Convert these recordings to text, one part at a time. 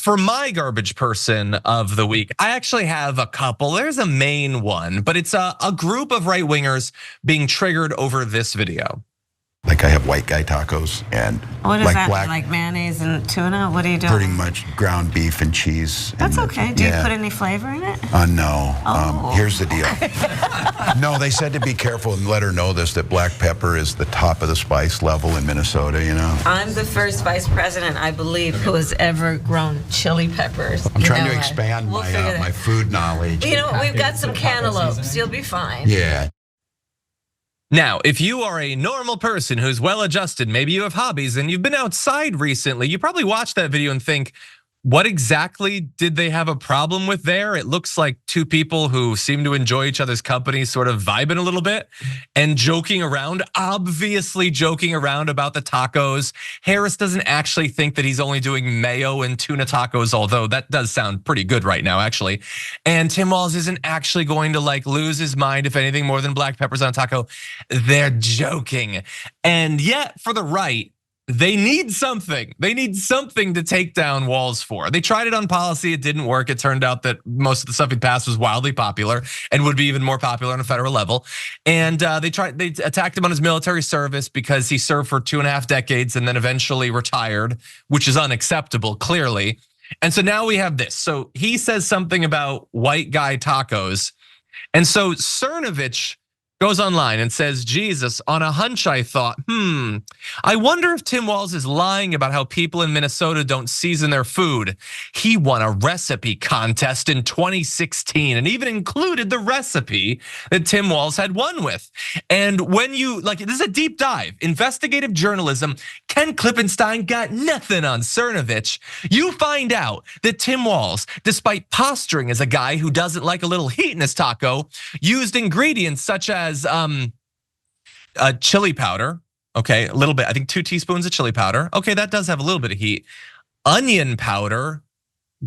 for my garbage person of the week, I actually have a couple. There's a main one, but it's a group of right wingers being triggered over this video. Like I have white guy tacos and what is that? Like mayonnaise and tuna? What are you doing? Pretty much ground beef and cheese. That's okay. Do you put any flavor in it? No. Here's the deal. No, they said to be careful and let her know this, that black pepper is the top of the spice level in Minnesota, you know? I'm the first vice president, I believe, who has ever grown chili peppers. I'm trying to expand my food knowledge. You know, we've got some cantaloupes. You'll be fine. Yeah. Now, if you are a normal person who's well-adjusted, maybe you have hobbies and you've been outside recently, you probably watched that video and think, what exactly did they have a problem with there? It looks like two people who seem to enjoy each other's company sort of vibing a little bit and joking around, obviously joking around about the tacos. Harris doesn't actually think that he's only doing mayo and tuna tacos, although that does sound pretty good right now, actually. And Tim Walz isn't actually going to like lose his mind if anything more than black peppers on a taco. They're joking. And yet for the right, they need something. They need something to take down Walz for. They tried it on policy, it didn't work. It turned out that most of the stuff he passed was wildly popular and would be even more popular on a federal level. And they attacked him on his military service because he served for 2.5 decades and then eventually retired, which is unacceptable, clearly. And so now we have this. So he says something about white guy tacos. And so Cernovich goes online and says, Jesus, on a hunch I thought, I wonder if Tim Walz is lying about how people in Minnesota don't season their food. He won a recipe contest in 2016 and even included the recipe that Tim Walz had won with. And when you, like, this is a deep dive, investigative journalism, Ken Klippenstein got nothing on Cernovich. You find out that Tim Walz, despite posturing as a guy who doesn't like a little heat in his taco, used ingredients such as chili powder, okay, a little bit, I think 2 teaspoons of chili powder. Okay, that does have a little bit of heat. Onion powder,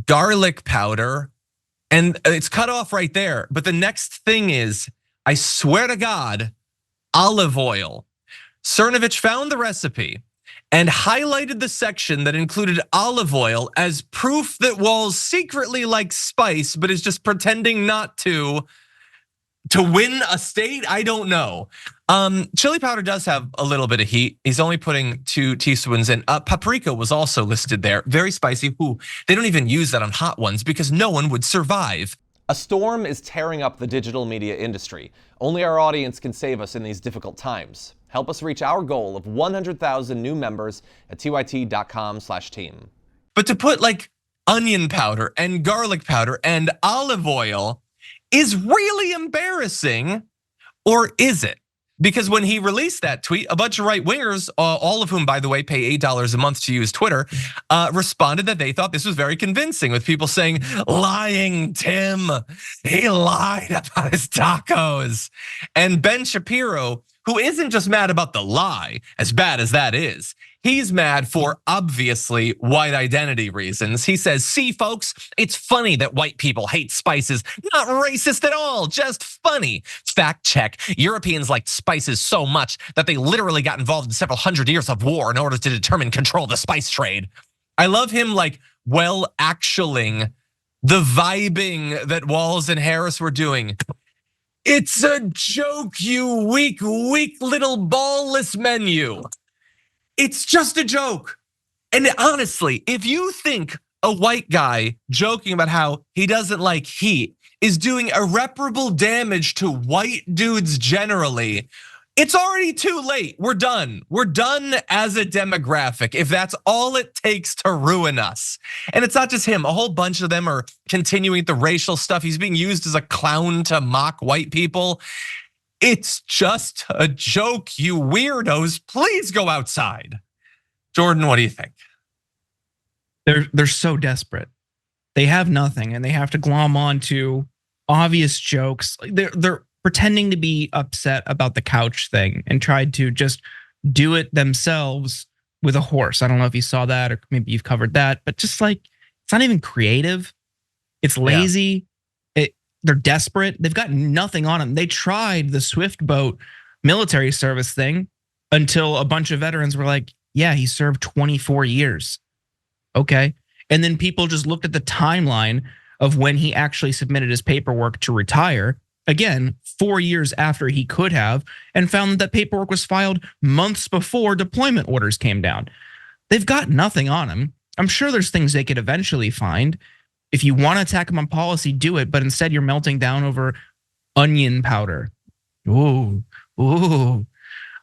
garlic powder, and it's cut off right there. But the next thing is, I swear to God, olive oil. Cernovich found the recipe and highlighted the section that included olive oil as proof that Walz secretly likes spice, but is just pretending not to win a state. I don't know. Chili powder does have a little bit of heat. He's only putting 2 teaspoons in. Paprika was also listed there. Very spicy. They don't even use that on hot ones because no one would survive. A storm is tearing up the digital media industry. Only our audience can save us in these difficult times. Help us reach our goal of 100,000 new members at tyt.com/team. But to put like onion powder and garlic powder and olive oil is really embarrassing, or is it? Because when he released that tweet, a bunch of right wingers, all of whom, by the way, pay $8 a month to use Twitter, responded that they thought this was very convincing, with people saying, lying Tim, he lied about his tacos. And Ben Shapiro, who isn't just mad about the lie, as bad as that is, he's mad for obviously white identity reasons. He says, see folks, it's funny that white people hate spices. Not racist at all, just funny. Fact check, Europeans liked spices so much that they literally got involved in several hundred years of war in order to determine control of the spice trade. I love him like actualing the vibing that Walz and Harris were doing. It's a joke, you weak little ballless menu. It's just a joke. And honestly, if you think a white guy joking about how he doesn't like heat is doing irreparable damage to white dudes generally, it's already too late. We're done. We're done as a demographic if that's all it takes to ruin us. And it's not just him. A whole bunch of them are continuing the racial stuff. He's being used as a clown to mock white people. It's just a joke, you weirdos. Please go outside. Jordan, what do you think? They're so desperate. They have nothing and they have to glom on to obvious jokes. They're pretending to be upset about the couch thing and tried to just do it themselves with a horse. I don't know if you saw that or maybe you've covered that, but just like, it's not even creative. It's lazy. They're desperate. They've got nothing on them. They tried the Swift boat military service thing until a bunch of veterans were like, yeah, he served 24 years. Okay. And then people just looked at the timeline of when he actually submitted his paperwork to retire. Again, 4 years after he could have, and found that paperwork was filed months before deployment orders came down. They've got nothing on him. I'm sure there's things they could eventually find. If you want to attack him on policy, do it. But instead, you're melting down over onion powder. Ooh.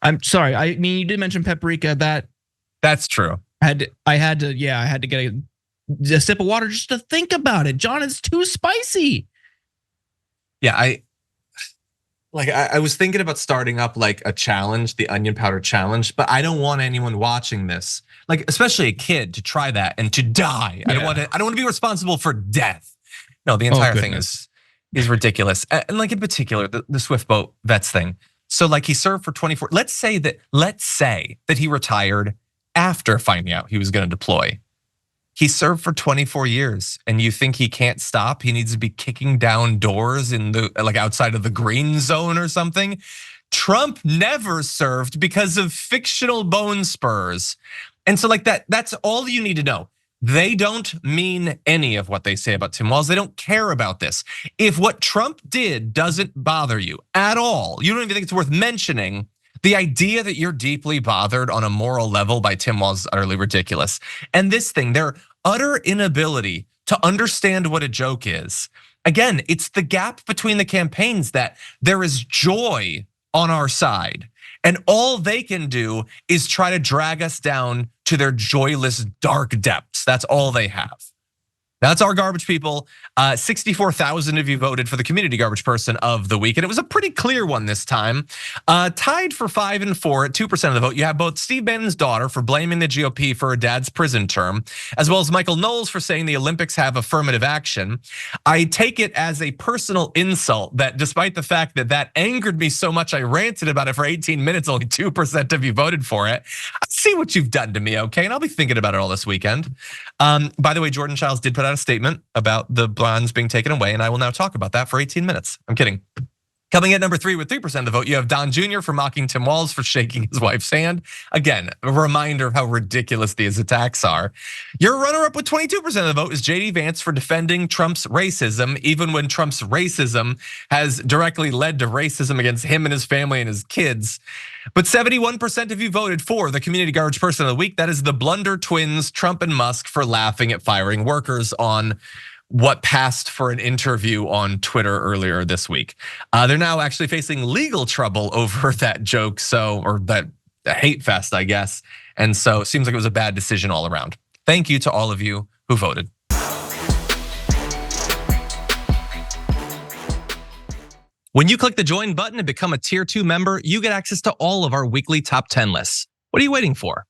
I'm sorry. I mean, you did mention paprika. That's true. I had to get a sip of water just to think about it. John, it's too spicy. Yeah, I was thinking about starting up like a challenge, the onion powder challenge, but I don't want anyone watching this, like especially a kid, to try that and to die. Yeah. I don't want to be responsible for death. No, the entire thing is ridiculous. And like in particular, the Swift boat vets thing. So like he served for 24. Let's say that he retired after finding out he was going to deploy. He served for 24 years, and you think he can't stop? He needs to be kicking down doors in the outside of the green zone or something. Trump never served because of fictional bone spurs. And so that's all you need to know. They don't mean any of what they say about Tim Walz. They don't care about this. If what Trump did doesn't bother you at all, you don't even think it's worth mentioning, the idea that you're deeply bothered on a moral level by Tim Walz is utterly ridiculous. And this thing, their utter inability to understand what a joke is. Again, it's the gap between the campaigns that there is joy on our side. And all they can do is try to drag us down to their joyless, dark depths. That's all they have. That's our garbage people. 64,000 of you voted for the community garbage person of the week, and it was a pretty clear one this time. Tied for 5 and 4 at 2% of the vote, you have both Steve Bannon's daughter for blaming the GOP for her dad's prison term, as well as Michael Knowles for saying the Olympics have affirmative action. I take it as a personal insult that despite the fact that angered me so much, I ranted about it for 18 minutes, only 2% of you voted for it. I see what you've done to me, okay? And I'll be thinking about it all this weekend. By the way, Jordan Childs did put out a statement about the bonds being taken away, and I will now talk about that for 18 minutes. I'm kidding. Coming at number 3 with 3% of the vote, you have Don Jr. for mocking Tim Walz for shaking his wife's hand. Again, a reminder of how ridiculous these attacks are. Your runner-up with 22% of the vote is JD Vance for defending Trump's racism, even when Trump's racism has directly led to racism against him and his family and his kids. But 71% of you voted for the community garbage person of the week. That is the Blunder twins, Trump and Musk, for laughing at firing workers on what passed for an interview on Twitter earlier this week. They're now actually facing legal trouble over that joke, or that hate fest, I guess. And so it seems like it was a bad decision all around. Thank you to all of you who voted. When you click the join button and become a tier 2 member, you get access to all of our weekly top 10 lists. What are you waiting for?